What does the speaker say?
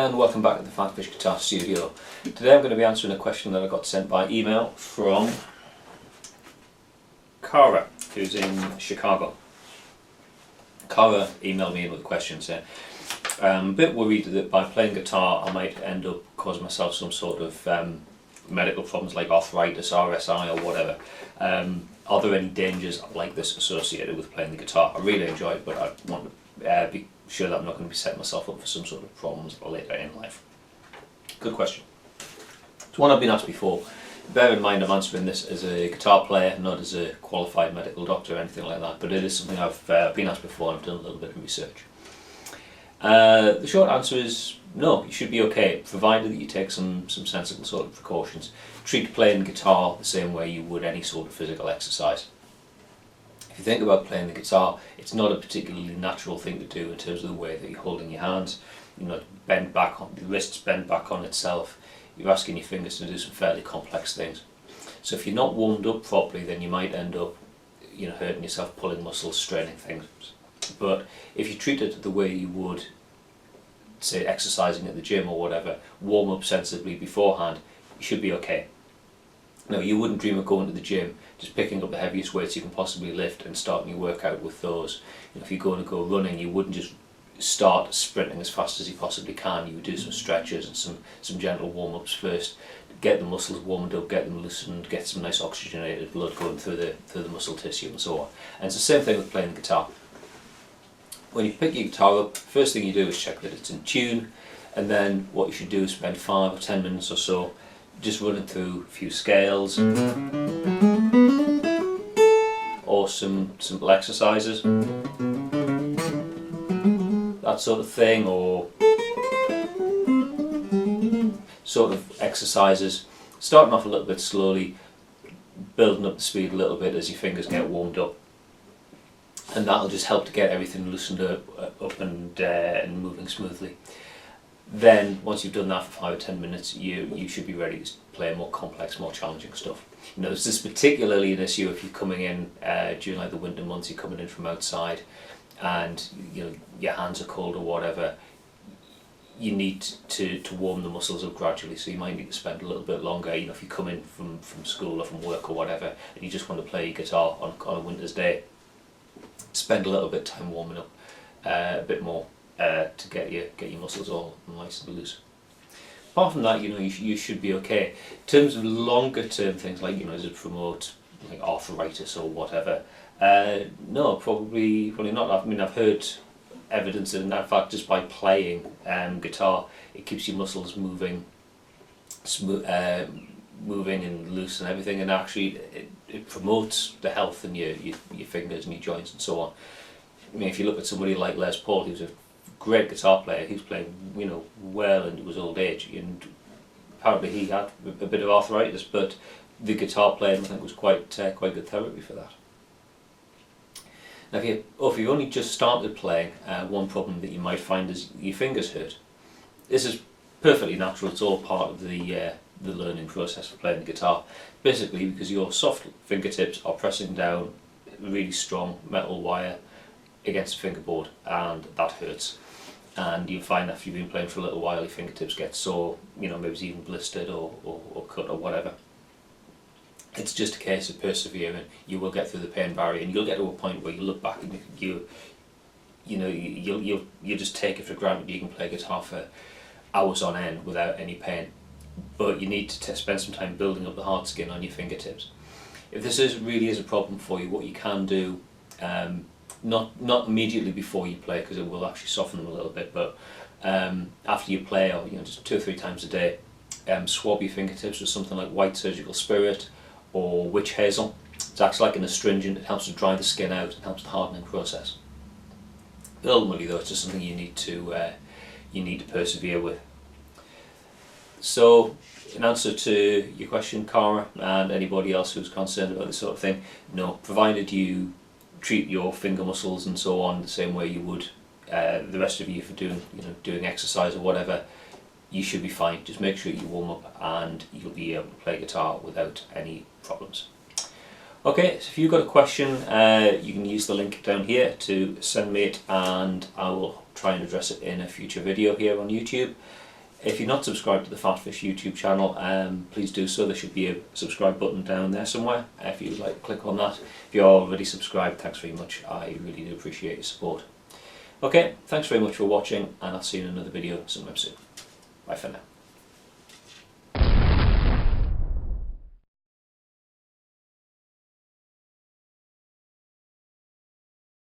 and welcome back to the PhatPhish Guitar Studio. Today I'm going to be answering a question that I got sent by email from Cara, who's in Chicago. Cara emailed me in with a question saying, I'm a bit worried that by playing guitar I might end up causing myself some sort of medical problems like arthritis, RSI or whatever. Are there any dangers like this associated with playing the guitar? I really enjoy it, but I want to be sure that I'm not going to be setting myself up for some sort of problems later in life. Good question. It's one I've been asked before. Bear in mind I'm answering this as a guitar player, not as a qualified medical doctor or anything like that, but it is something I've been asked before and I've done a little bit of research. The short answer is no, you should be okay, provided that you take some sensible sort of precautions. Treat playing guitar the same way you would any sort of physical exercise. If you think about playing the guitar, it's not a particularly natural thing to do in terms of the way that you're holding your hands. You're not bent back on, the wrists bend back on itself. You're asking your fingers to do some fairly complex things. So if you're not warmed up properly, then you might end up, hurting yourself, pulling muscles, straining things. But if you treat it the way you would, say, exercising at the gym or whatever, warm up sensibly beforehand, you should be okay. Now, you wouldn't dream of going to the gym, just picking up the heaviest weights you can possibly lift and starting your workout with those. If you're going to go running, you wouldn't just start sprinting as fast as you possibly can. You would do some stretches and some gentle warm-ups first, get the muscles warmed up, get them loosened, get some nice oxygenated blood going through the muscle tissue and so on. And it's the same thing with playing the guitar. When you pick your guitar up, first thing you do is check that it's in tune, and then what you should do is spend 5 or 10 minutes or so just running through a few scales or some simple exercises, that sort of thing, or sort of exercises, starting off a little bit slowly, building up the speed a little bit as your fingers get warmed up, and that'll just help to get everything loosened up and moving smoothly. Then, once you've done that for 5 or 10 minutes, you should be ready to play more complex, more challenging stuff. This is particularly an issue if you're coming in during like the winter months, you're coming in from outside, and your hands are cold or whatever. You need to warm the muscles up gradually, so you might need to spend a little bit longer. If you come in from school or from work or whatever, and you just want to play your guitar on a winter's day, spend a little bit of time warming up a bit more. To get your muscles all nice and loose. Apart from that, you should be okay. In terms of longer term things like does it promote like arthritis or whatever? No, probably not. I've heard evidence that in fact just by playing guitar, it keeps your muscles moving, moving and loose and everything, and actually it promotes the health in your fingers and your joints and so on. If you look at somebody like Les Paul, who's a great guitar player, he was playing well into his old age, and apparently he had a bit of arthritis, but the guitar playing I think was quite good therapy for that. Now if you've only just started playing, one problem that you might find is your fingers hurt. This is perfectly natural, it's all part of the learning process for playing the guitar, basically because your soft fingertips are pressing down really strong metal wire against the fingerboard, and that hurts. And you find that if you've been playing for a little while, your fingertips get sore, maybe it's even blistered or cut or whatever. It's just a case of persevering. You will get through the pain barrier, and you'll get to a point where you look back and you'll just take it for granted you can play guitar for hours on end without any pain. But you need to spend some time building up the hard skin on your fingertips. If this really is a problem for you, what you can do, not immediately before you play, because it will actually soften them a little bit, but after you play, or just 2 or 3 times a day, swab your fingertips with something like white surgical spirit or witch hazel. It's actually like an astringent. It helps to dry the skin out and helps the hardening process. But ultimately though, it's just something you need to persevere with. So in answer to your question, Cara, and anybody else who's concerned about this sort of thing, no, provided you treat your finger muscles and so on the same way you would the rest of you for doing exercise or whatever, you should be fine. Just make sure you warm up and you'll be able to play guitar without any problems. Okay, so if you've got a question, you can use the link down here to send me it, and I will try and address it in a future video here on YouTube. If you're not subscribed to the PhatPhish YouTube channel, please do so. There should be a subscribe button down there somewhere. If you'd like to click on that. If you're already subscribed, thanks very much. I really do appreciate your support. Okay, thanks very much for watching, and I'll see you in another video sometime soon. Bye for now.